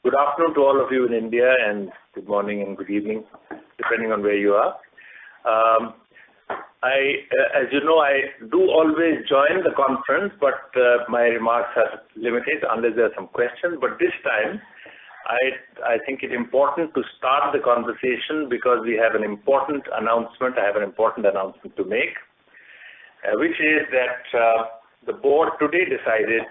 Good afternoon to all of you in India, and good morning and good evening, depending on where you are. As you know, I do always join the conference, but my remarks are limited unless there are some questions. But this time, I think it's important to start the conversation because we have an important announcement. I have an important announcement to make, which is that the board today decided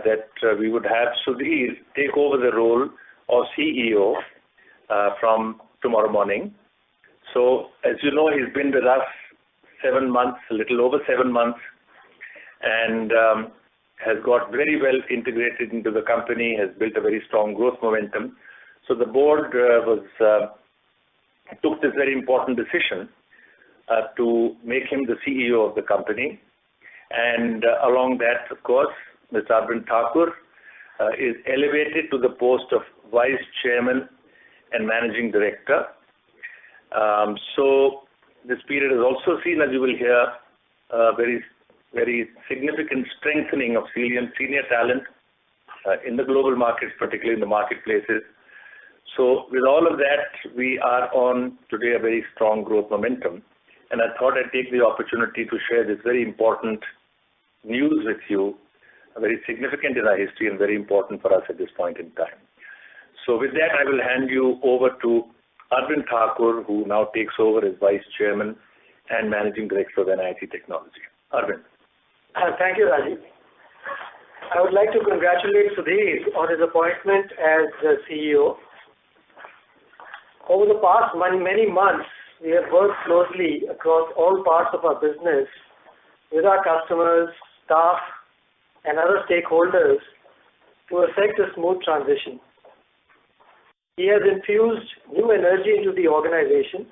that we would have Sudhir take over the role of CEO from tomorrow morning. So, as you know, he's been with us 7 months, a little over 7 months, and has got very well integrated into the company, has built a very strong growth momentum. So the board took this very important decision to make him the CEO of the company. And along that, of course, Mr. Arvind Thakur is elevated to the post of Vice Chairman and Managing Director. So this period has also seen, as you will hear, very significant strengthening of senior talent in the global markets, particularly in the marketplaces. So with all of that, we are on today a very strong growth momentum. And I thought I'd take the opportunity to share this very important news with you, very significant in our history and very important for us at this point in time. So with that, I will hand you over to Arvind Thakur, who now takes over as Vice Chairman and Managing Director of NIIT Technology. Arvind. Thank you, Rajiv. I would like to congratulate Sudhir on his appointment as the CEO. Over the past many months, we have worked closely across all parts of our business with our customers, staff, and other stakeholders to effect a smooth transition. He has infused new energy into the organization,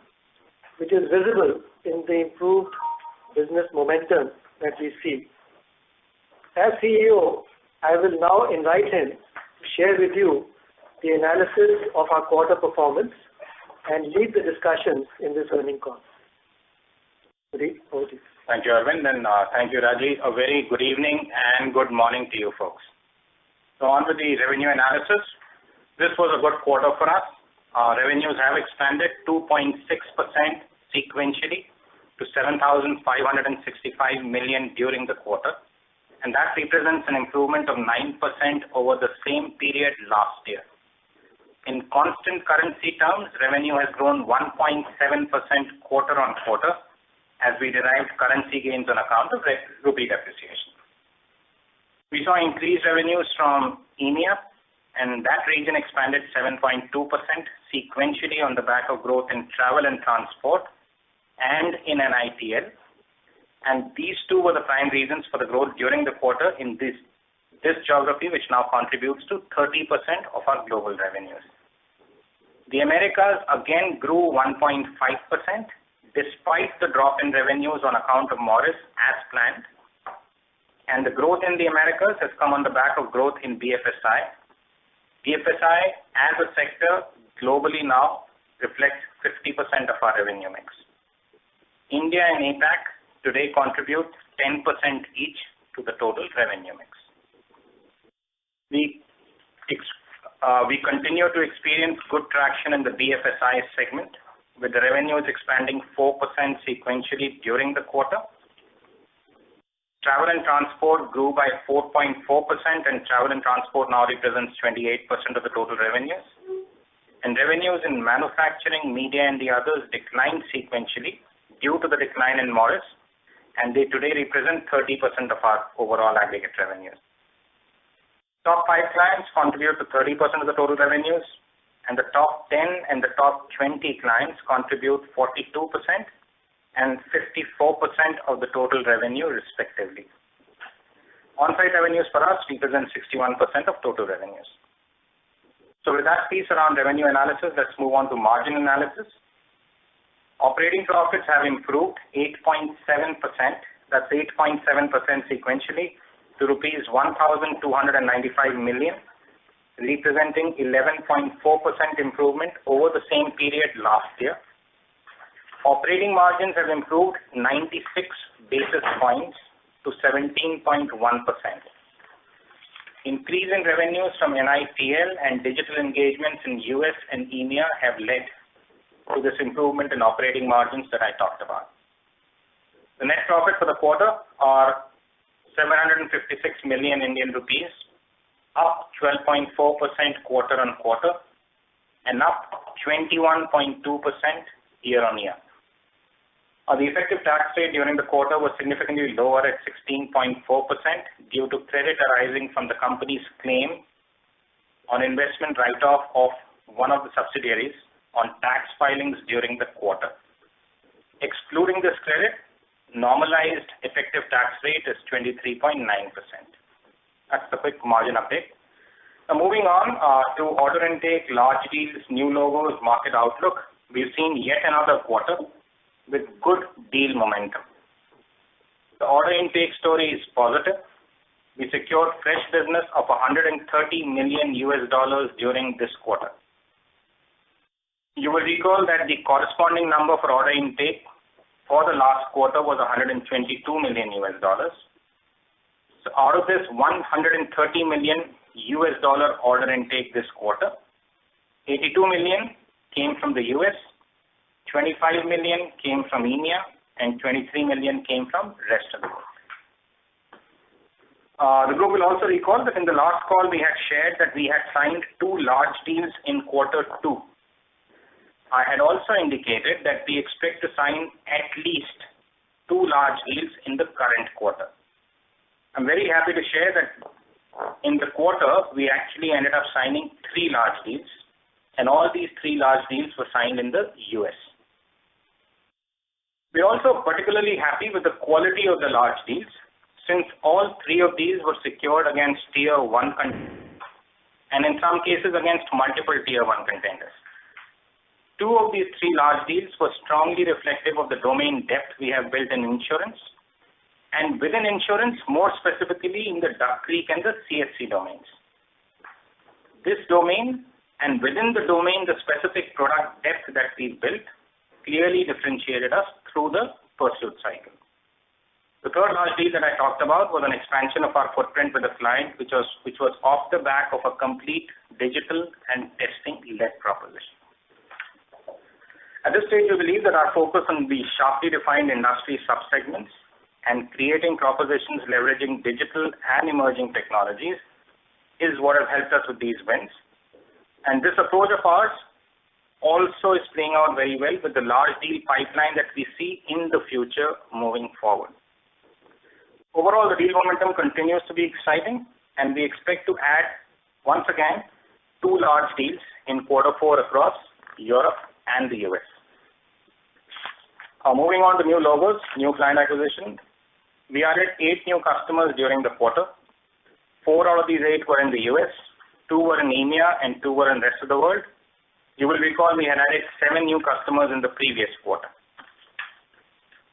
which is visible in the improved business momentum that we see. As CEO, I will now invite him to share with you the analysis of our quarter performance and lead the discussions in this earnings call. Sudhir, over to you. Thank you, Arvind, and thank you, Rajiv. A very good evening and good morning to you folks. So on with the revenue analysis. This was a good quarter for us. Our revenues have expanded 2.6% sequentially to 7,565 million during the quarter, and that represents an improvement of 9% over the same period last year. In constant currency terms, revenue has grown 1.7% quarter on quarter, as we derived currency gains on account of rupee depreciation. We saw increased revenues from EMEA, and that region expanded 7.2% sequentially on the back of growth in travel and transport and in NITL. And these two were the prime reasons for the growth during the quarter in this geography, which now contributes to 30% of our global revenues. The Americas again grew 1.5%, despite the drop in revenues on account of Morris as planned. And the growth in the Americas has come on the back of growth in BFSI. BFSI as a sector globally now reflects 50% of our revenue mix. India and APAC today contribute 10% each to the total revenue mix. We continue to experience good traction in the BFSI segment, with the revenues expanding 4% sequentially during the quarter. Travel and transport grew by 4.4%, and travel and transport now represents 28% of the total revenues. And revenues in manufacturing, media, and the others declined sequentially due to the decline in Morris, and they today represent 30% of our overall aggregate revenues. Top 5 clients contribute to 30% of the total revenues, and the top 10 and the top 20 clients contribute 42% and 54% of the total revenue, respectively. On-site revenues for us represent 61% of total revenues. So with that piece around revenue analysis, let's move on to margin analysis. Operating profits have improved 8.7%, that's 8.7% sequentially, to rupees 1,295 million, representing 11.4% improvement over the same period last year. Operating margins have improved 96 basis points to 17.1%. increase in revenues from NITL and digital engagements in US and EMEA have led to this improvement in operating margins that I talked about. The net profit for the quarter are 756 million Indian rupees, up 12.4% quarter on quarter and up 21.2% year on year. The effective tax rate during the quarter was significantly lower at 16.4% due to credit arising from the company's claim on investment write-off of one of the subsidiaries on tax filings during the quarter. Excluding this credit, normalized effective tax rate is 23.9%. That's the quick margin update. Now moving on to order intake, large deals, new logos, market outlook. We've seen yet another quarter with good deal momentum. The order intake story is positive. We secured fresh business of $130 million during this quarter. You will recall that the corresponding number for order intake for the last quarter was $122 million. So out of this $130 million order intake this quarter, 82 million came from the US, 25 million came from EMEA, and 23 million came from rest of the world. The group will also recall that in the last call we had shared that we had signed 2 large deals in quarter 2. I had also indicated that we expect to sign at least 2 large deals in the current quarter. I'm very happy to share that in the quarter we actually ended up signing 3 large deals, and all these 3 large deals were signed in the US. We're also particularly happy with the quality of the large deals, since all 3 of these were secured against Tier 1 contenders, and in some cases against multiple Tier 1 contenders. 2 of these 3 large deals were strongly reflective of the domain depth we have built in insurance, and within insurance, more specifically in the Duck Creek and the CSC domains. This domain, and within the domain, the specific product depth that we built clearly differentiated us through the pursuit cycle. The third large deal that I talked about was an expansion of our footprint with a client which was off the back of a complete digital and testing-led proposition. At this stage, we believe that our focus on the sharply defined industry subsegments and creating propositions leveraging digital and emerging technologies is what has helped us with these wins. And this approach of ours also is playing out very well with the large deal pipeline that we see in the future moving forward. Overall, the deal momentum continues to be exciting, and we expect to add, once again, 2 large deals in quarter 4 across Europe and the US. Moving on to new logos, new client acquisition. We added 8 new customers during the quarter. 4 out of these 8 were in the US, 2 were in EMEA, and 2 were in rest of the world. You will recall we had added 7 new customers in the previous quarter.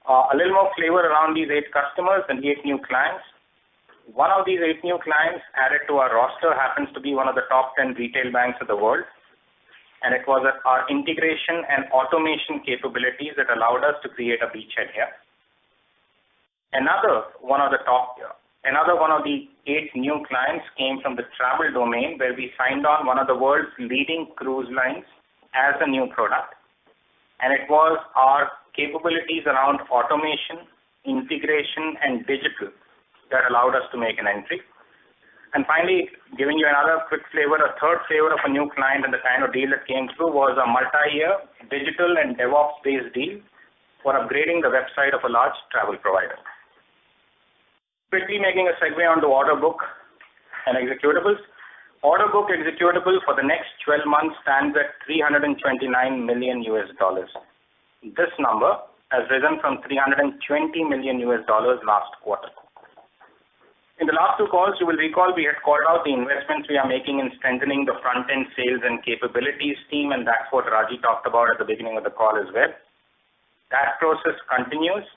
A little more flavor around these 8 customers and 8 new clients. One of these 8 new clients added to our roster happens to be one of the top 10 retail banks of the world, and it was our integration and automation capabilities that allowed us to create a beachhead here. Another one of the 8 new clients came from the travel domain, where we signed on one of the world's leading cruise lines as a new product, and it was our capabilities around automation, integration, and digital that allowed us to make an entry. And finally, giving you another quick flavor, a third flavor of a new client and the kind of deal that came through was a multi-year digital and DevOps-based deal for upgrading the website of a large travel provider. Quickly making a segue onto order book and executables. Order book executable for the next 12 months stands at $329 million. This number has risen from $320 million last quarter. In the last 2 calls, you will recall we had called out the investments we are making in strengthening the front-end sales and capabilities team, and that's what Raji talked about at the beginning of the call as well. That process continues,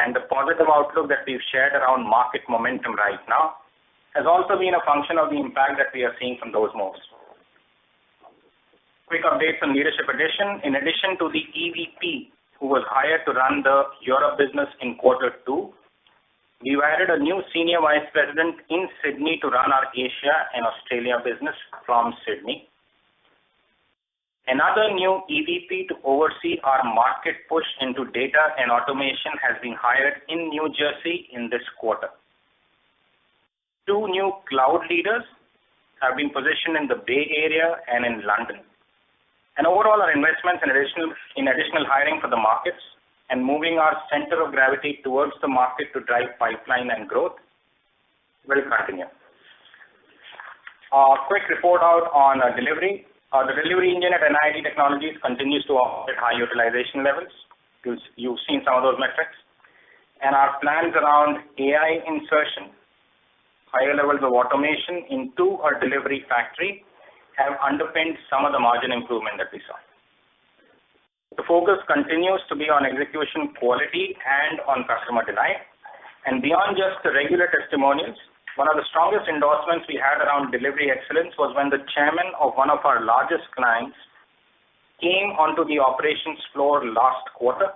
and the positive outlook that we've shared around market momentum right now has also been a function of the impact that we are seeing from those moves. Quick updates on leadership addition. In addition to the EVP who was hired to run the Europe business in quarter 2, we've added a new Senior Vice President in Sydney to run our Asia and Australia business from Sydney. Another new EVP to oversee our market push into data and automation has been hired in New Jersey in this quarter. 2 new cloud leaders have been positioned in the Bay Area and in London. And overall, our investments in additional hiring for the markets and moving our center of gravity towards the market to drive pipeline and growth will continue. A quick report out on delivery. The delivery engine at NIIT Technologies continues to operate at high utilization levels. You've seen some of those metrics. And our plans around AI insertion, higher levels of automation into our delivery factory have underpinned some of the margin improvement that we saw. The focus continues to be on execution quality and on customer delight. And beyond just the regular testimonials, one of the strongest endorsements we had around delivery excellence was when the chairman of one of our largest clients came onto the operations floor last quarter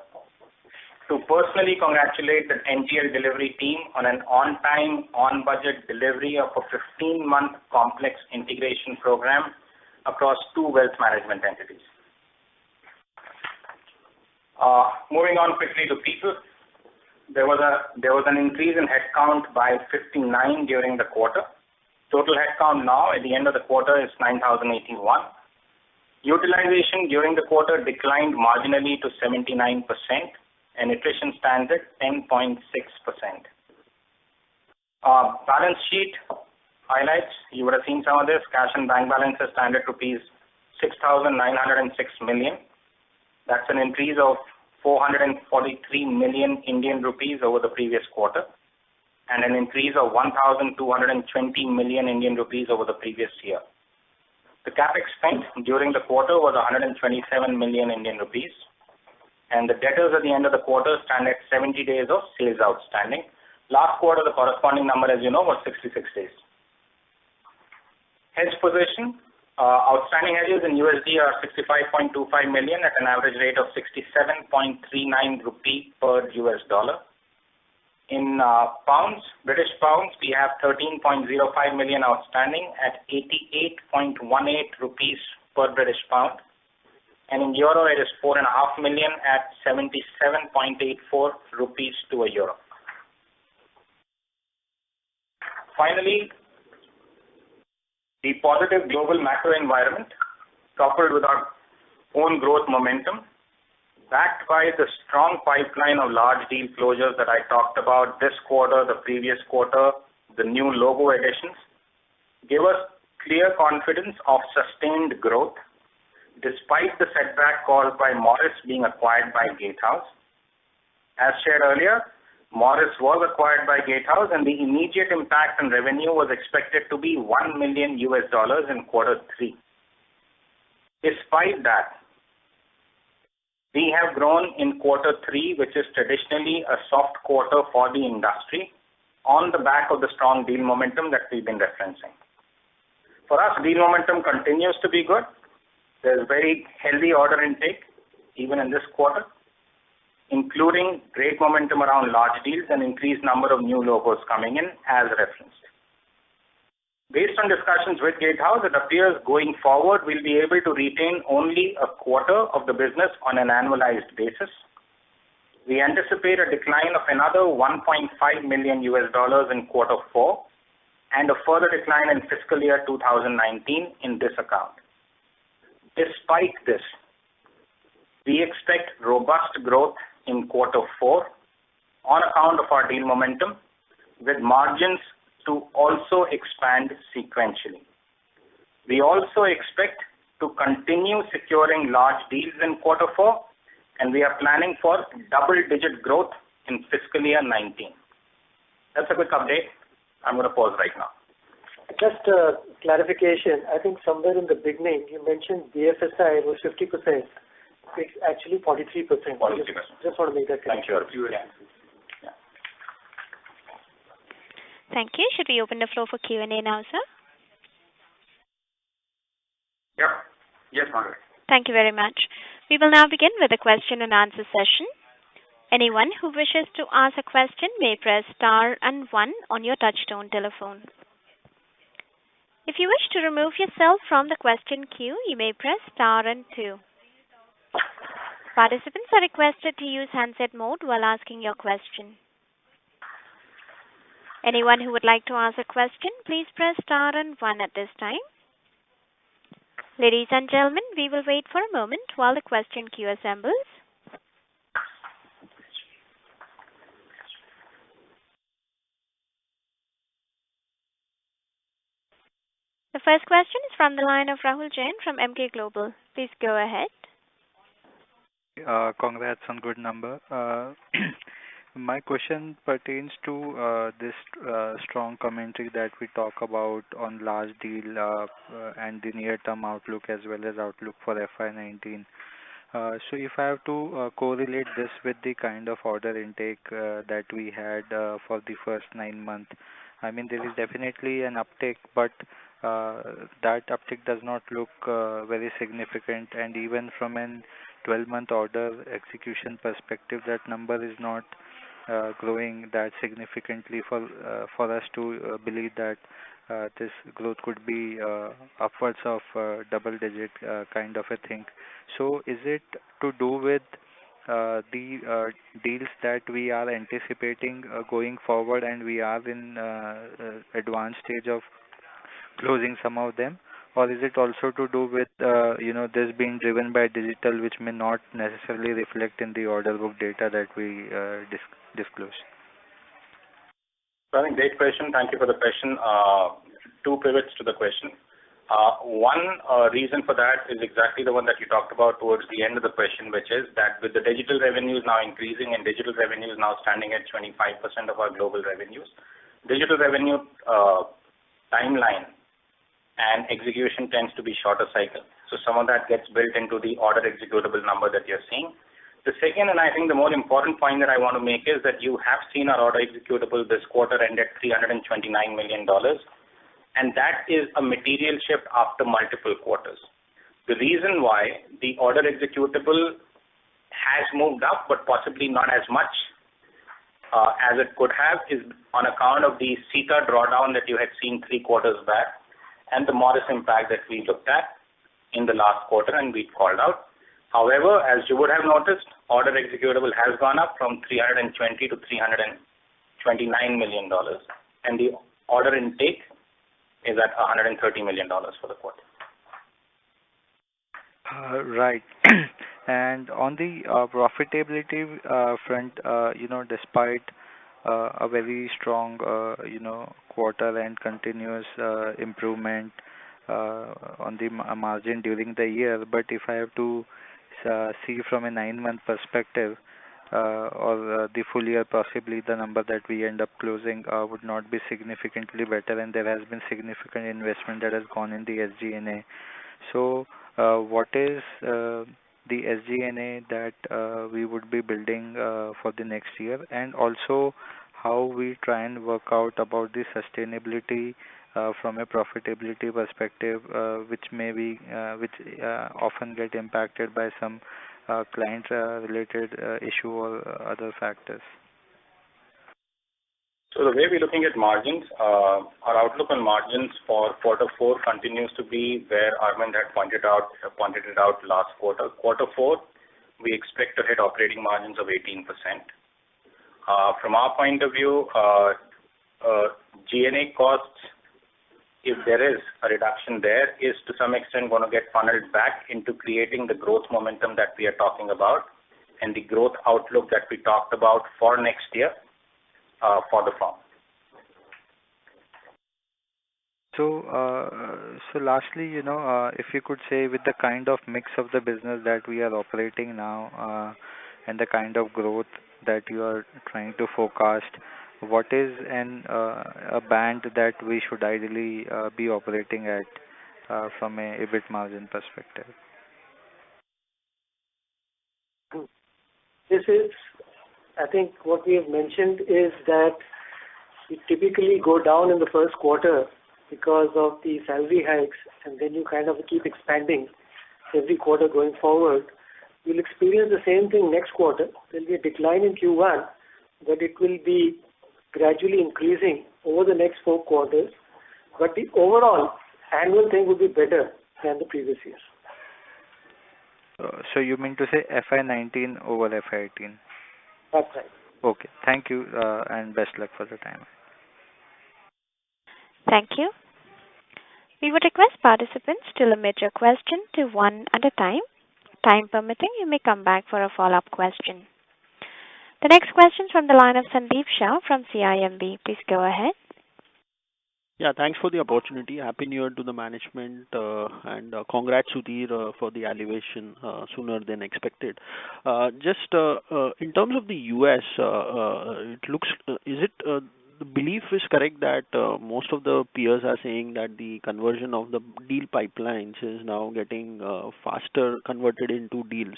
to personally congratulate the NTL delivery team on an on-time, on-budget delivery of a 15-month complex integration program across 2 wealth management entities. Moving on quickly to people. There was an increase in headcount by 59 during the quarter. Total headcount now at the end of the quarter is 9,081. Utilization during the quarter declined marginally to 79%, and attrition stands at 10.6%. Balance sheet highlights, you would have seen some of this. Cash and bank balances stand at rupees 6,906 million. That's an increase of 443 million Indian rupees over the previous quarter, and an increase of 1,220 million Indian rupees over the previous year. The capex spent during the quarter was 127 million Indian rupees, and the debtors at the end of the quarter stand at 70 days of sales outstanding. Last quarter, the corresponding number, as you know, was 66 days. Hedge position. Outstanding hedges in USD are 65.25 million at an average rate of 67.39 rupee per US dollar. In pounds, British pounds, we have 13.05 million outstanding at 88.18 rupees per British pound. And in euro, it is 4.5 million at 77.84 rupees to a euro. Finally, the positive global macro environment, coupled with our own growth momentum, backed by the strong pipeline of large deal closures that I talked about this quarter, the previous quarter, the new logo additions, give us clear confidence of sustained growth, despite the setback caused by Morris being acquired by Gatehouse. As shared earlier, Morris was acquired by Gatehouse, and the immediate impact on revenue was expected to be $1 million in Q3. Despite that, we have grown in Q3, which is traditionally a soft quarter for the industry, on the back of the strong deal momentum that we've been referencing. For us, deal momentum continues to be good. There's very healthy order intake, even in this quarter, including great momentum around large deals and increased number of new logos coming in as referenced. Based on discussions with Gatehouse, it appears going forward we'll be able to retain only a quarter of the business on an annualized basis. We anticipate a decline of another $1.5 million in Q4 and a further decline in fiscal year 2019 in this account. Despite this, we expect robust growth in Q4 on account of our deal momentum, with margins to also expand sequentially. We also expect to continue securing large deals in Q4, and we are planning for double-digit growth in fiscal year 19. That's a quick update. I'm going to pause right now. Just a clarification. I think somewhere in the beginning you mentioned BFSI was 50%. It's actually 43%. 43%. Just want to make that clear. Thank you. Yeah. Thank you. Should we open the floor for Q&A now, sir? Yeah. Yes, Margaret. Thank you very much. We will now begin with the question and answer session. Anyone who wishes to ask a question may press star and one on your touchtone telephone. If you wish to remove yourself from the question queue, you may press star and two. Participants are requested to use handset mode while asking your question. Anyone who would like to ask a question, please press star and one at this time. Ladies and gentlemen, we will wait for a moment while the question queue assembles. The first question is from the line of Rahul Jain from Emkay Global. Please go ahead. Congrats on good number. My question pertains to this strong commentary that we talk about on large deal and the near-term outlook as well as outlook for FY19. So if I have to correlate this with the kind of order intake that we had for the first 9 months, I mean, there is definitely an uptick, but that uptick does not look very significant, and even from an 12-month order execution perspective, that number is not growing that significantly for us to believe that this growth could be upwards of double-digit kind of a thing. So is it to do with the deals that we are anticipating going forward, and we are in advanced stage of closing some of them, or is it also to do with this being driven by digital, which may not necessarily reflect in the order book data that we disclose? I think great question. Thank you for the question. Two pivots to the question. One reason for that is exactly the one that you talked about towards the end of the question, which is that with the digital revenues now increasing and digital revenues now standing at 25% of our global revenues, digital revenue timeline and execution tends to be shorter cycle. So some of that gets built into the order executable number that you're seeing. The second, and I think the more important point that I want to make, is that you have seen our order executable this quarter end at $329 million, and that is a material shift after multiple quarters. The reason why the order executable has moved up, but possibly not as much as it could have, is on account of the CETA drawdown that you had seen 3 quarters back, and the modest impact that we looked at in the last quarter and we called out. However, as you would have noticed, order executable has gone up from 320 to $329 million, and the order intake is at $130 million for the quarter. Right. And on the profitability front, despite a very strong, quarter and continuous improvement on the margin during the year, but if I have to see from a 9-month perspective, or the full year, possibly the number that we end up closing would not be significantly better, and there has been significant investment that has gone in the SG&A. So what is the SG&A that we would be building for the next year, and also how we try and work out about the sustainability from a profitability perspective, which often get impacted by some client related issue or other factors. So the way we're looking at margins, our outlook on margins for quarter 4 continues to be where Arvind had pointed it out last quarter. Quarter 4, we expect to hit operating margins of 18%. From our point of view, G&A costs, if there is a reduction there, is to some extent going to get funneled back into creating the growth momentum that we are talking about and the growth outlook that we talked about for next year for the firm. So lastly, if you could say, with the kind of mix of the business that we are operating now and the kind of growth that you are trying to forecast, what is a band that we should ideally be operating at from a EBIT margin perspective? This is, I think what we have mentioned is that we typically go down in the first quarter because of the salary hikes, and then you kind of keep expanding every quarter going forward. We'll experience the same thing next quarter. There'll be a decline in Q1, but it will be gradually increasing over the next 4 quarters. But the overall annual thing will be better than the previous years. So you mean to say FY19 over FY18? That's right. Okay. Thank you and best luck for the time. Thank you. We would request participants to limit your question to one at a time. Time permitting, you may come back for a follow-up question. The next question from the line of Sandeep Shah from CIMB. Please go ahead. Yeah, thanks for the opportunity. Happy New Year to the management and congrats Sudhir for the elevation sooner than expected. Just in terms of the US, it looks, is it the belief is correct that most of the peers are saying that the conversion of the deal pipelines is now getting faster converted into deals.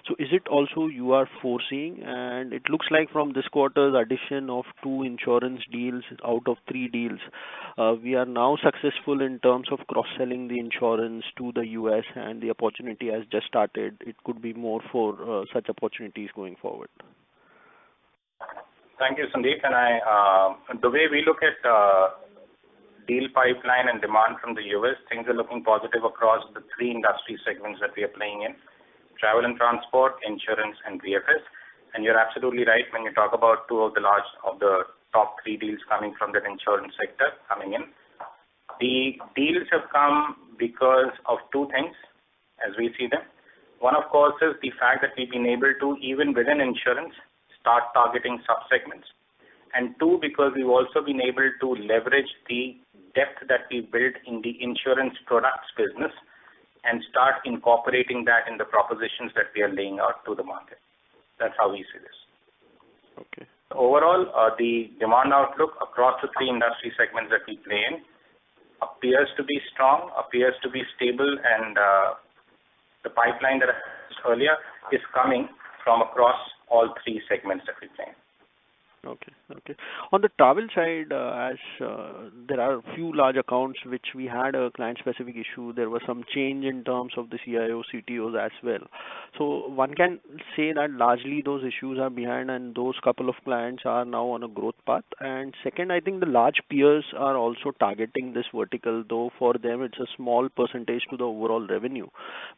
So is it also you are foreseeing? And it looks like from this quarter's addition of 2 insurance deals out of 3 deals, we are now successful in terms of cross-selling the insurance to the US, and the opportunity has just started. It could be more for such opportunities going forward. Thank you, Sandeep. And the way we look at deal pipeline and demand from the US, things are looking positive across the 3 industry segments that we are playing in: travel and transport, insurance, and VFS. And you're absolutely right when you talk about 2 of the top 3 deals coming from that insurance sector coming in. The deals have come because of 2 things, as we see them. One, of course, is the fact that we've been able to, even within insurance, start targeting subsegments. And 2, because we've also been able to leverage the depth that we built in the insurance products business and start incorporating that in the propositions that we are laying out to the market. That's how we see this. Okay. Overall, the demand outlook across the 3 industry segments that we play in appears to be strong, appears to be stable, and the pipeline that I mentioned earlier is coming from across all 3 segments that we play in. Okay. Okay. On the travel side, as there are a few large accounts which we had a client-specific issue, there was some change in terms of the CIO, CTOs as well. So one can say that largely those issues are behind and those couple of clients are now on a growth path. And second, I think the large peers are also targeting this vertical, though for them it's a small percentage to the overall revenue.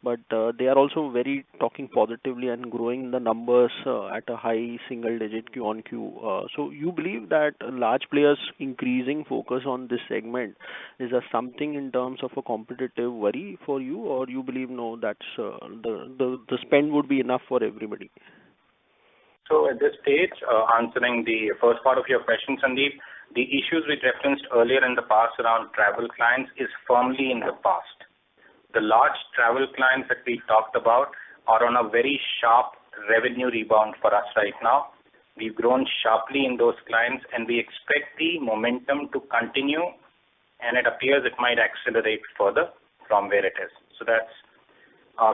But they are also very talking positively and growing the numbers at a high single-digit Q on Q. So you believe that large players increasing focus on this segment is something in terms of a competitive worry for you, or you believe no, that's the spend would be enough for everybody? So at this stage, answering the first part of your question, Sandeep, the issues we referenced earlier in the past around travel clients is firmly in the past. The large travel clients that we talked about are on a very sharp revenue rebound for us right now. We've grown sharply in those clients, and we expect the momentum to continue, and it appears it might accelerate further from where it is. So that's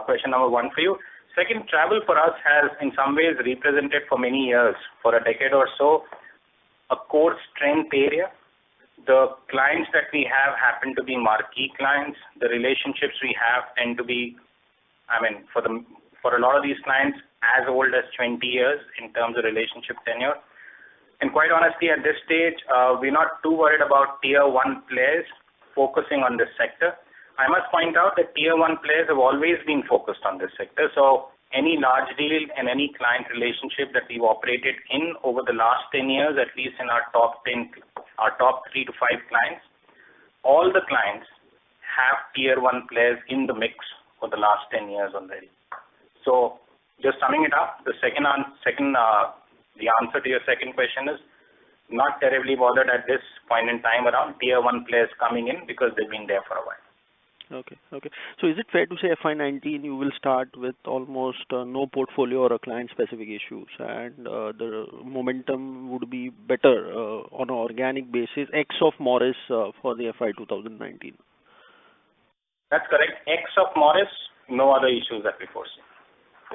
question number 1 for you. Second, travel for us has in some ways represented for many years, for a decade or so, a core strength area. The clients that we have happen to be marquee clients. The relationships we have tend to be, for a lot of these clients, as old as 20 years in terms of relationship tenure. And quite honestly, at this stage, we're not too worried about tier 1 players focusing on this sector. I must point out that tier 1 players have always been focused on this sector. So any large deal and any client relationship that we've operated in over the last 10 years, at least in our top 3 to 5 clients, all the clients have tier 1 players in the mix for the last 10 years already. So just summing it up, the answer to your second question is not terribly bothered at this point in time around tier 1 players coming in because they've been there for a while. Okay. Okay. So is it fair to say FY19 you will start with almost no portfolio or a client-specific issues, and the momentum would be better on an organic basis, X of Morris for the FY 2019? That's correct. X of Morris, no other issues that we foresee.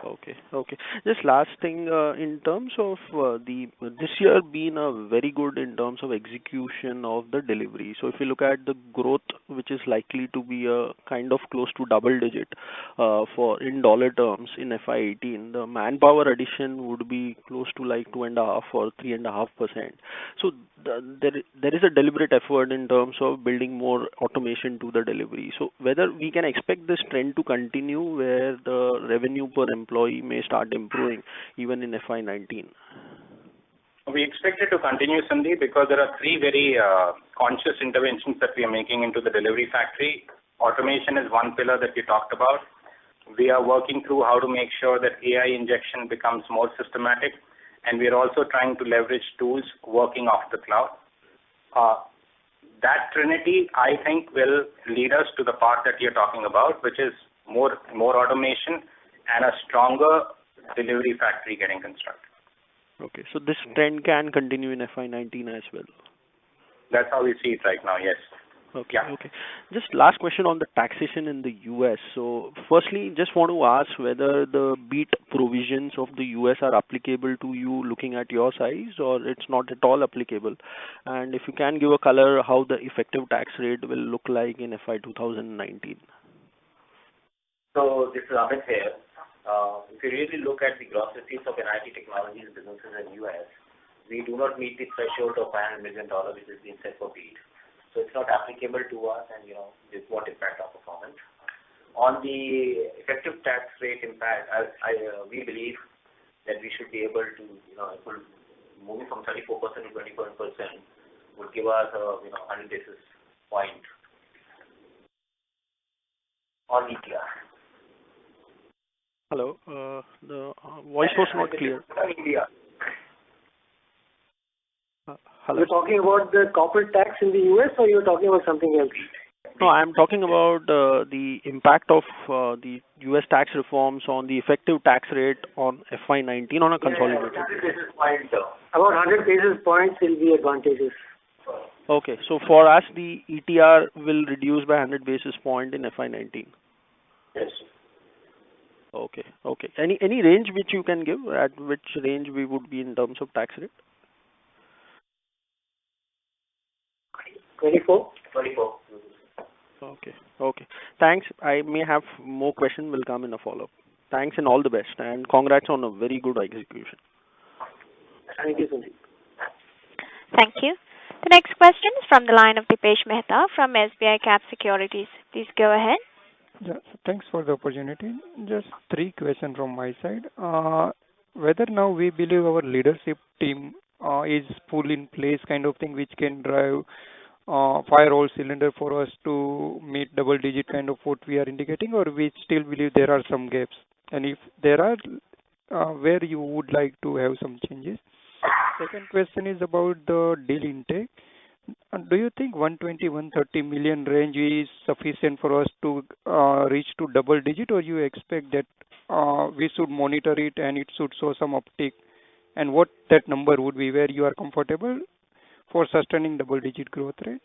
Okay. Okay. Just last thing, in terms of this year being a very good in terms of execution of the delivery. So if you look at the growth, which is likely to be a kind of close to double digit, for in dollar terms in FY18, the manpower addition would be close to like 2.5 or 3.5%. So there is a deliberate effort in terms of building more automation to the delivery. So whether we can expect this trend to continue where the revenue per employee may start improving even in FY19? We expect it to continue, Sandeep, because there are three very conscious interventions that we are making into the delivery factory. Automation is one pillar that we talked about. We are working through how to make sure that AI injection becomes more systematic, and we are also trying to leverage tools working off the cloud. That trinity, I think, will lead us to the part that you're talking about, which is more automation and a stronger delivery factory getting constructed. Okay, so this trend can continue in FY19 as well. That's how we see it right now, yes. Okay. Yeah. Okay. Just last question on the taxation in the US. So firstly, just want to ask whether the BEAT provisions of the US are applicable to you looking at your size, or it's not at all applicable. And if you can give a color how the effective tax rate will look like in FY 2019. So this is Amit here. If you really look at the gross receipts of NIIT Technologies businesses in US, we do not meet the threshold of $500 million which is being set for BEAT. So it's not applicable to us, and this won't impact our performance. On the effective tax rate impact, we believe that we should be able to, moving from 34% to 27% would give us 100 basis point on ETR. Hello, the voice was not clear. Hello. You're talking about the corporate tax in the US, or you're talking about something else? No, I'm talking about the impact of the US tax reforms on the effective tax rate on FY19 on a consolidated. 100 basis points. About 100 basis points will be advantageous. Okay, so for us, the ETR will reduce by 100 basis point in FY19. Yes. Okay. Okay. Any range which you can give, at which range we would be in terms of tax rate? 24. Okay. Okay. Thanks. I may have more questions will come in a follow-up. Thanks and all the best, and congrats on a very good execution. Thank you, Sandeep. Thank you. The next question is from the line of Dipesh Mehta from SBI Cap Securities. Please go ahead. Yeah, thanks for the opportunity. Just three questions from my side. Whether now we believe our leadership team is full in place kind of thing which can drive fire all cylinder for us to meet double digit kind of what we are indicating, or we still believe there are some gaps, and if there are, where you would like to have some changes. Second question is about the deal intake. Do you think 120-130 million range is sufficient for us to reach to double digit, or you expect that we should monitor it and it should show some uptick, and what that number would be where you are comfortable for sustaining double digit growth rate?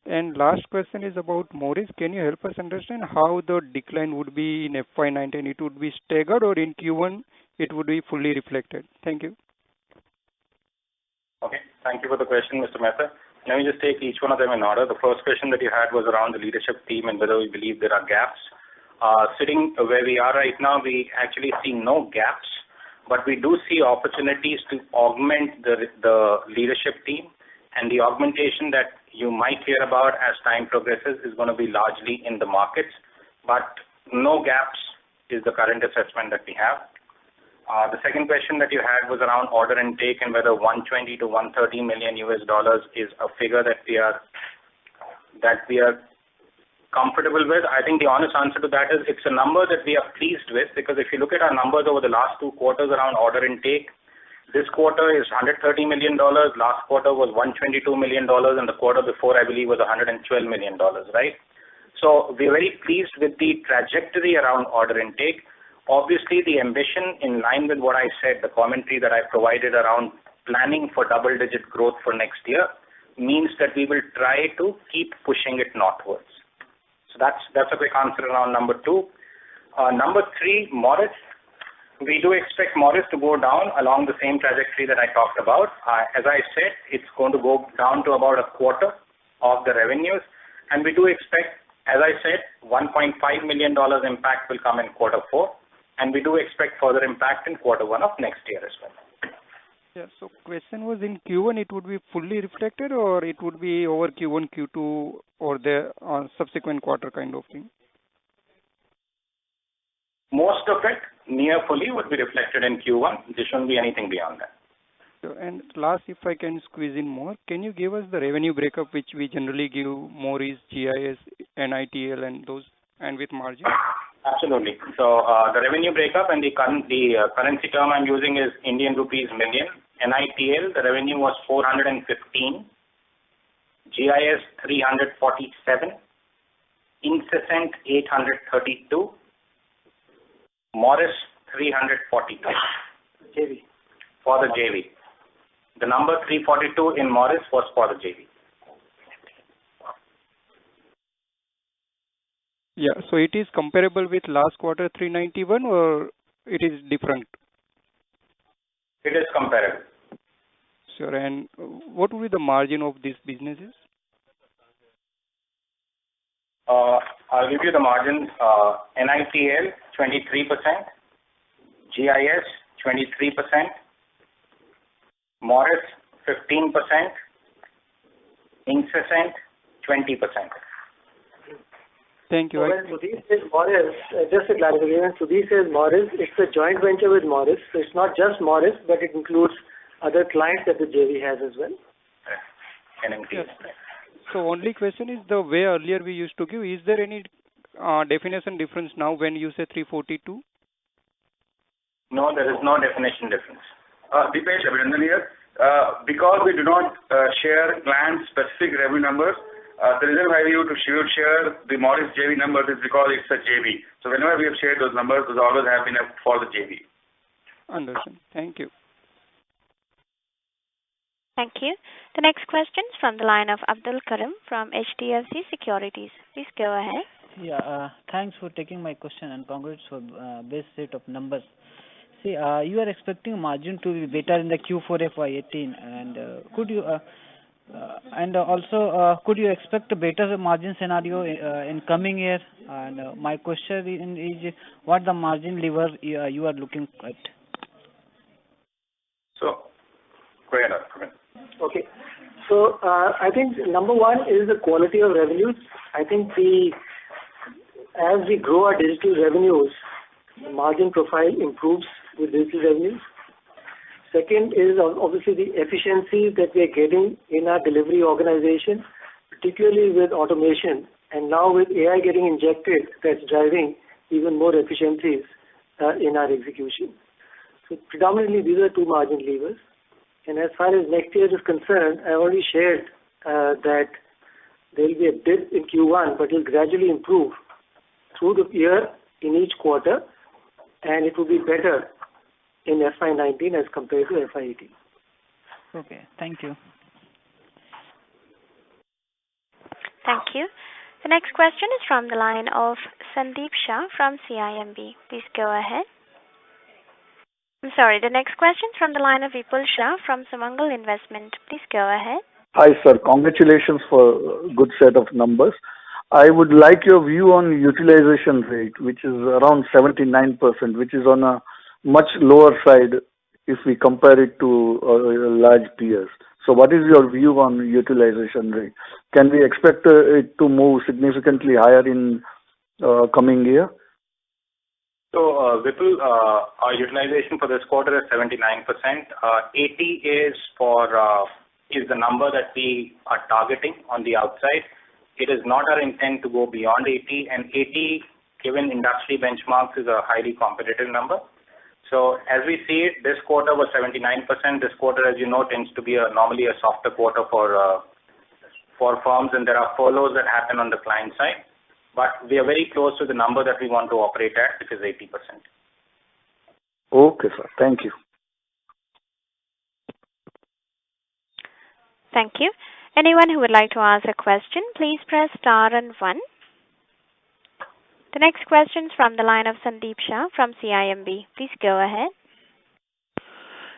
And last question is about Morris. Can you help us understand how the decline would be in FY19? It would be staggered, or in Q1 it would be fully reflected? Thank you. Okay. Thank you for the question, Mr. Mehta. Let me just take each one of them in order. The first question that you had was around the leadership team and whether we believe there are gaps. Sitting where we are right now, we actually see no gaps, but we do see opportunities to augment the leadership team, and the augmentation that you might hear about as time progresses is going to be largely in the markets, but no gaps is the current assessment that we have. The second question that you had was around order intake and whether 120 to 130 million US dollars is a figure that we are comfortable with. I think the honest answer to that is it's a number that we are pleased with, because if you look at our numbers over the last 2 quarters around order intake, this quarter is $130 million, last quarter was $122 million, and the quarter before, I believe, was $112 million, right? So we're very pleased with the trajectory around order intake. Obviously, the ambition, in line with what I said, the commentary that I provided around planning for double-digit growth for next year, means that we will try to keep pushing it northwards. So that's a quick answer around number 2. Number 3, Morris. we do expect Morris to go down along the same trajectory that I talked about. As I said, it's going to go down to about a quarter of the revenues, and we do expect, as I said, $1.5 million impact will come in quarter 4, and we do expect further impact in quarter 1 of next year as well. Yeah, so question was in Q1 it would be fully reflected or it would be over Q1, Q2 or the subsequent quarter kind of thing? Most of it, near fully, would be reflected in Q1. There shouldn't be anything beyond that. So, and last, if I can squeeze in more, can you give us the revenue breakup which we generally give Morris, GIS, NITL and those, and with margin? Absolutely. So the revenue breakup and the currency term I'm using is Indian rupees million. NITL, the revenue was 415. GIS 347. Incessant 832. Morris 342. JV. For the JV. The number 342 in Morris was for the JV. Yeah, so it is comparable with last quarter 391 or it is different? It is comparable. Sure, and what will be the margin of these businesses? I'll give you the margins. NITL 23%, GIS 23%, Morris 15%, Incessant 20%. Thank you. So when Sudhir says Morris, just a clarification, Sudhir says Morris, it's a joint venture with Morris. So it's not just Morris, but it includes other clients that the JV has as well. NMT. Yes. So only question is the way earlier we used to give, is there any definition difference now when you say 342? No, there is no definition difference. Dipesh, Abhinandan here. Because we do not share client-specific revenue numbers, the reason why we should share the Morris JV numbers is because it's a JV. So whenever we have shared those numbers, those always have been for the JV. Understand. Thank you. Thank you. The next question is from the line of Abdul Karim from HDFC Securities. Please go ahead. Yeah, thanks for taking my question and congrats for best set of numbers. See, you are expecting margin to be better in the Q4FY18, and could you could you expect a better margin scenario in coming year? And my question is what the margin lever you are looking at? So, go ahead. Okay. So I think number one is the quality of revenues. I think as we grow our digital revenues, the margin profile improves with digital revenues. Second is obviously the efficiencies that we are getting in our delivery organization, particularly with automation, and now with AI getting injected, that's driving even more efficiencies in our execution. So predominantly these are two margin levers. And as far as next year is concerned, I already shared that there will be a dip in Q1, but it will gradually improve through the year in each quarter, and it will be better in FY19 as compared to FY18. Okay, thank you. Thank you. The next question is from the line of Sandeep Shah from CIMB. Please go ahead. I'm sorry, the next question is from the line of Vipul Shah from Sumangal Investment. Please go ahead. Hi, sir. Congratulations for a good set of numbers. I would like your view on utilization rate, which is around 79%, which is on a much lower side if we compare it to large peers. So what is your view on utilization rate? Can we expect it to move significantly higher in coming year? So, Vipul, our utilization for this quarter is 79%. 80 is the number that we are targeting on the outside. It is not our intent to go beyond 80, and 80, given industry benchmarks, is a highly competitive number. So, as we see it, this quarter was 79%. This quarter, as you know, tends to be normally a softer quarter for firms, and there are furloughs that happen on the client side. But we are very close to the number that we want to operate at, which is 80%. Okay, sir. Thank you. Thank you. Anyone who would like to ask a question, please press star and one. The next question is from the line of Sandeep Shah from CIMB. Please go ahead.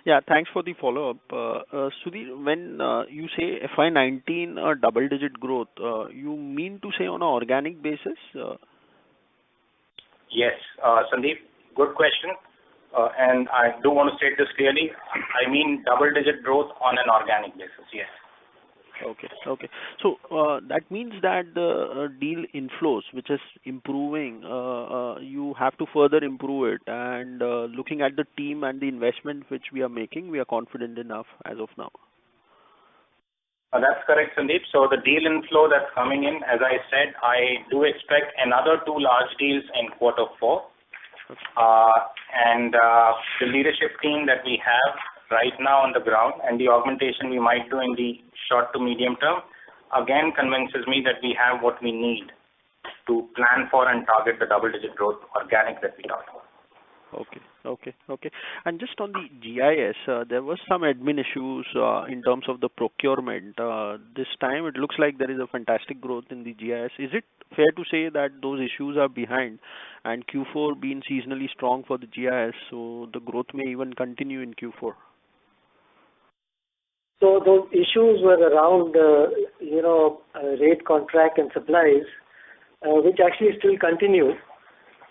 Yeah, thanks for the follow-up. Sudhir, when you say FY19 double-digit growth, you mean to say on an organic basis? Yes, Sandeep, good question. And I do want to state this clearly. I mean double-digit growth on an organic basis, yes. Okay. So that means that the deal inflows, which is improving, you have to further improve it. And looking at the team and the investment which we are making, we are confident enough as of now. That's correct, Sandeep. So the deal inflow that's coming in, as I said, I do expect another 2 large deals in quarter 4. And the leadership team that we have right now on the ground and the augmentation we might do in the short to medium term, again convinces me that we have what we need to plan for and target the double-digit growth organic that we talked about. Okay. And just on the GIS, there was some admin issues in terms of the procurement. This time it looks like there is a fantastic growth in the GIS. Is it fair to say that those issues are behind and Q4 being seasonally strong for the GIS, so the growth may even continue in Q4? So those issues were around, rate contract and supplies, which actually still continue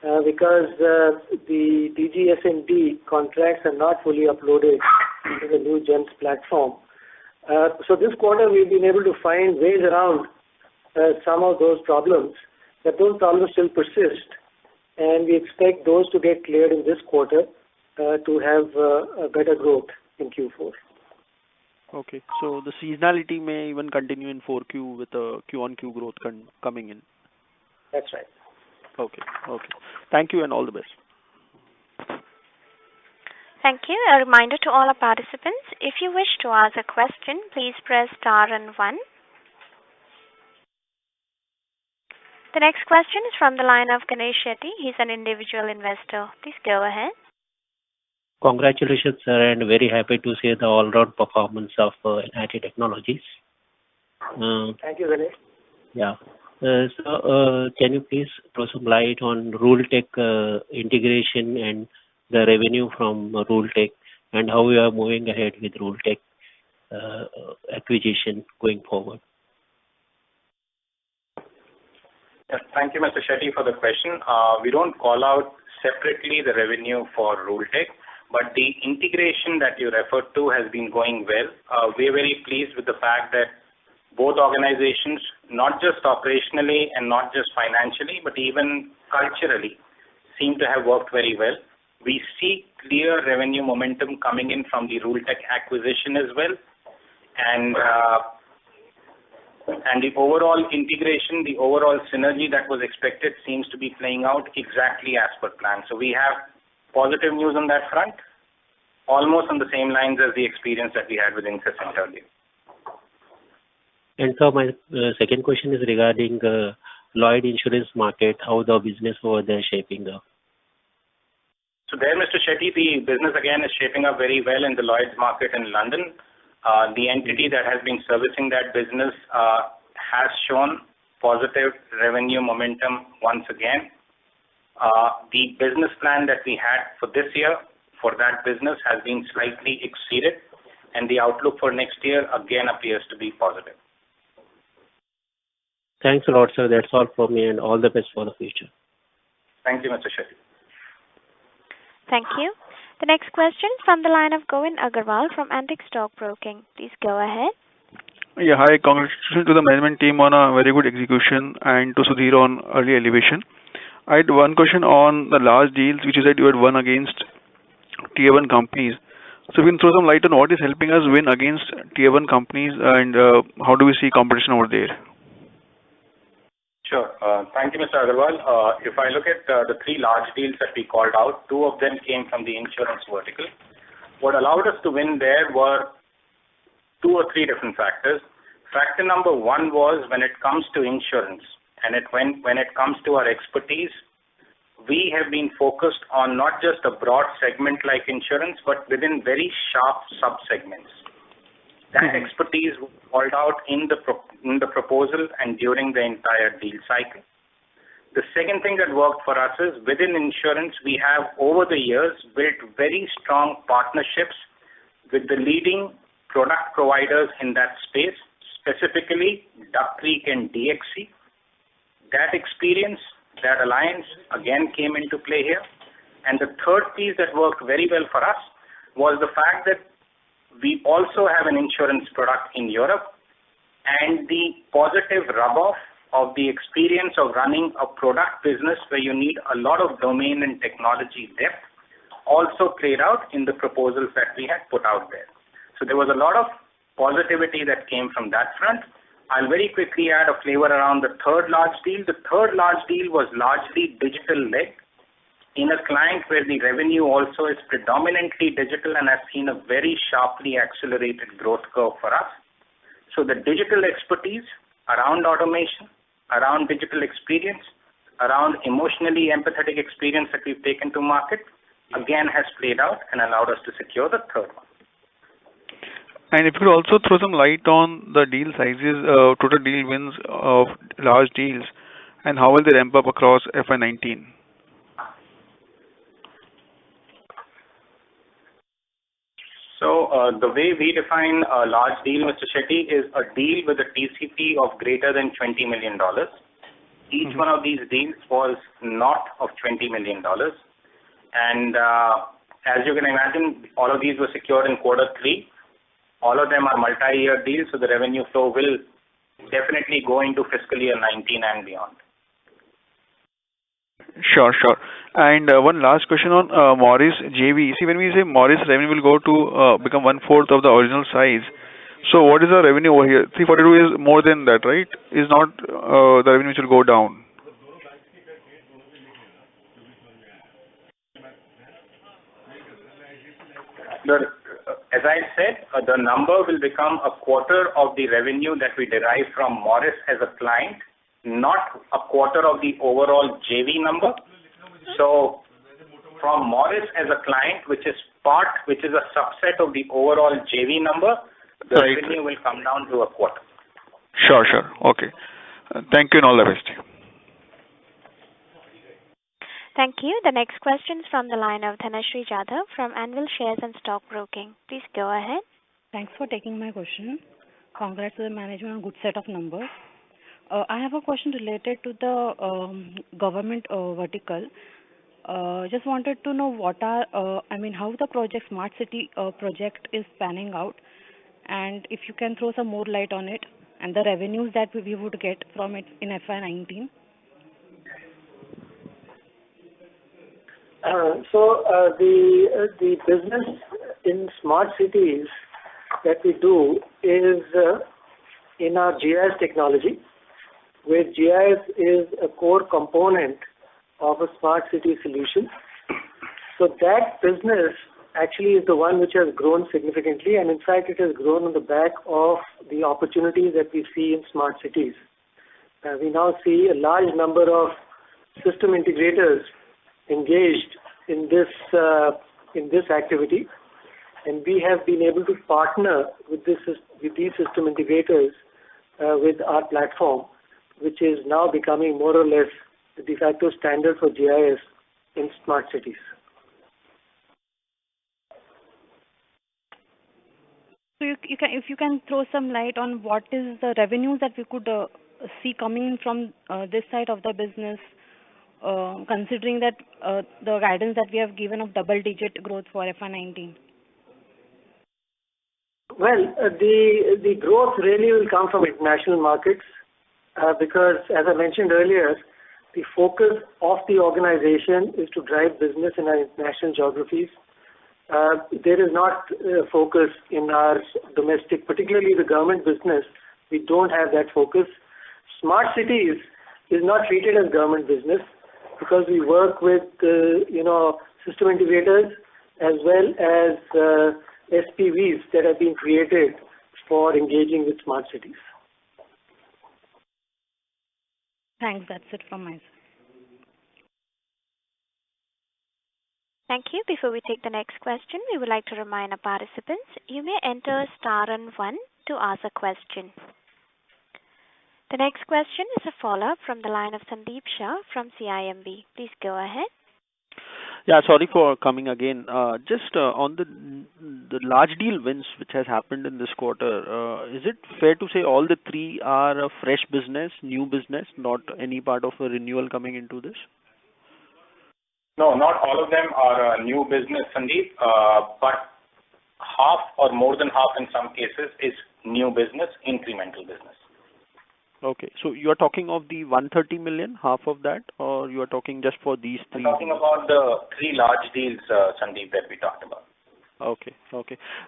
because the DGS&D contracts are not fully uploaded into the new GEMS platform. So this quarter we've been able to find ways around some of those problems, but those problems still persist, and we expect those to get cleared in this quarter to have a better growth in Q4. Okay, so the seasonality may even continue in 4Q with a Q-on-Q growth coming in. That's right. Okay. Thank you and all the best. Thank you. A reminder to all our participants, if you wish to ask a question, please press star and 1. The next question is from the line of Ganesh Shetty. He's an individual investor. Please go ahead. Congratulations, sir, and very happy to see the all-round performance of NIIT Technologies. Thank you, Ganesh. Yeah. So, can you please throw some light on RuleTech integration and the revenue from RuleTech and how we are moving ahead with RuleTech acquisition going forward? Yes, thank you, Mr. Shetty, for the question. We don't call out separately the revenue for RuleTech, but the integration that you referred to has been going well. We're very pleased with the fact that both organizations, not just operationally and not just financially, but even culturally, seem to have worked very well. We see clear revenue momentum coming in from the RuleTech acquisition as well. And the overall integration, the overall synergy that was expected seems to be playing out exactly as per plan. So we have positive news on that front, almost on the same lines as the experience that we had with Incessant earlier. And so my second question is regarding Lloyd insurance market, how the business over there is shaping up. So there, Mr. Shetty, the business again is shaping up very well in the Lloyd's market in London. The entity that has been servicing that business has shown positive revenue momentum once again. The business plan that we had for this year for that business has been slightly exceeded, and the outlook for next year again appears to be positive. Thanks a lot, sir. That's all from me, and all the best for the future. Thank you, Mr. Shetty. Thank you. The next question is from the line of Govind Agarwal from Antique Stock Broking. Please go ahead. Yeah, hi. Congratulations to the management team on a very good execution and to Sudhir on early elevation. I had one question on the large deals which you said you had won against Tier 1 companies. So we can throw some light on what is helping us win against Tier 1 companies and how do we see competition over there? Sure. Thank you, Mr. Agarwal. If I look at the 3 large deals that we called out, 2 of them came from the insurance vertical. What allowed us to win there were 2 or 3 different factors. Factor number 1 was when it comes to insurance and when it comes to our expertise, we have been focused on not just a broad segment like insurance, but within very sharp sub-segments. That expertise was called out in the proposal and during the entire deal cycle. The second thing that worked for us is within insurance, we have over the years built very strong partnerships with the leading product providers in that space, specifically Duck Creek and DXC. That experience, that alliance again came into play here. And the third piece that worked very well for us was the fact that we also have an insurance product in Europe, and the positive rub-off of the experience of running a product business where you need a lot of domain and technology depth also played out in the proposals that we had put out there. So there was a lot of positivity that came from that front. I'll very quickly add a flavor around the third large deal. The third large deal was largely digital-led in a client where the revenue also is predominantly digital and has seen a very sharply accelerated growth curve for us. So the digital expertise around automation, around digital experience, around emotionally empathetic experience that we've taken to market, again has played out and allowed us to secure the third one. And if you could also throw some light on the deal sizes, total deal wins of large deals, and how will they ramp up across FY19? So the way we define a large deal, Mr. Shetty, is a deal with a TCP of greater than $20 million. Each one of these deals was north of $20 million. And as you can imagine, all of these were secured in Q3. All of them are multi-year deals, so the revenue flow will definitely go into fiscal year 19 and beyond. Sure. And one last question on Morris JV. See, when we say Morris revenue will go to become 1/4 of the original size, so what is the revenue over here? 342 is more than that, right? Is not the revenue which will go down? As I said, the number will become 1/4 of the revenue that we derive from Morris as a client, not 1/4 of the overall JV number. So from Morris as a client, which is a subset of the overall JV number, the revenue will come down to 1/4. Sure. Okay. Thank you and all the best. Thank you. The next question is from the line of Dhanashree Jadhav from Anvil Shares and Stock Broking. Please go ahead. Thanks for taking my question. Congrats to the management on good set of numbers. I have a question related to the government vertical. Just wanted to know how the project Smart City project is panning out, and if you can throw some more light on it and the revenues that we would get from it in FY19. The business in smart cities that we do is in our GIS technology, where GIS is a core component of a smart city solution. So that business actually is the one which has grown significantly, and in fact it has grown on the back of the opportunities that we see in smart cities. We now see a large number of system integrators engaged in this activity, and we have been able to partner with these system integrators with our platform, which is now becoming more or less the de facto standard for GIS in smart cities. So if you can throw some light on what is the revenue that we could see coming from this side of the business, considering that the guidance that we have given of double-digit growth for FY19? Well, the growth really will come from international markets because, as I mentioned earlier, the focus of the organization is to drive business in our international geographies. There is not a focus in our domestic, particularly the government business. We don't have that focus. Smart cities is not treated as government business because we work with system integrators as well as SPVs that have been created for engaging with smart cities. Thanks. That's it from my side. Thank you. Before we take the next question, we would like to remind our participants, you may enter star and 1 to ask a question. The next question is a follow-up from the line of Sandeep Shah from CIMB. Please go ahead. Yeah, sorry for coming again. Just on the large deal wins which has happened in this quarter, is it fair to say all the three are a fresh business, new business, not any part of a renewal coming into this? No, not all of them are new business, Sandeep, but half or more than half in some cases is new business, incremental business. Okay, so you are talking of the 130 million, half of that, or you are talking just for these three? I'm talking about the three large deals, Sandeep, that we talked about. Okay.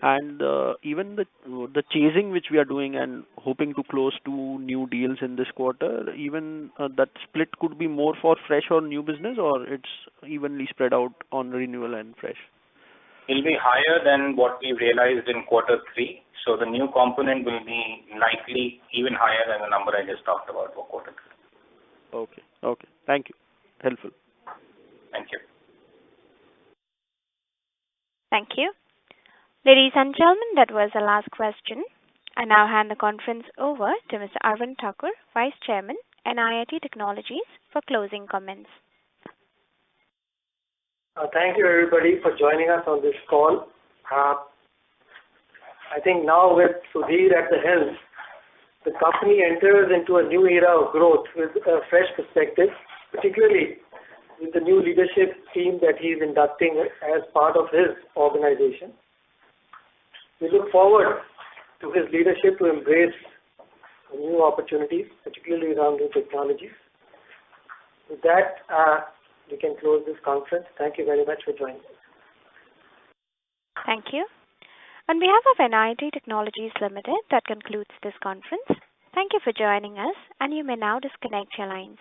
And even the chasing which we are doing and hoping to close 2 new deals in this quarter, even that split could be more for fresh or new business, or it's evenly spread out on renewal and fresh? Will be higher than what we realized in quarter 3. So the new component will be likely even higher than the number I just talked about for quarter 3. Okay. Thank you. Helpful. Thank you. Thank you. Ladies and gentlemen, that was the last question. I now hand the conference over to Mr. Arvind Thakur, Vice Chairman, NIIT Technologies, for closing comments. Thank you, everybody, for joining us on this call. I think now with Sudhir at the helm, the company enters into a new era of growth with a fresh perspective, particularly with the new leadership team that he is inducting as part of his organization. We look forward to his leadership to embrace new opportunities, particularly around new technologies. With that, we can close this conference. Thank you very much for joining us. Thank you. On behalf of NIIT Technologies Limited, that concludes this conference. Thank you for joining us, and you may now disconnect your lines.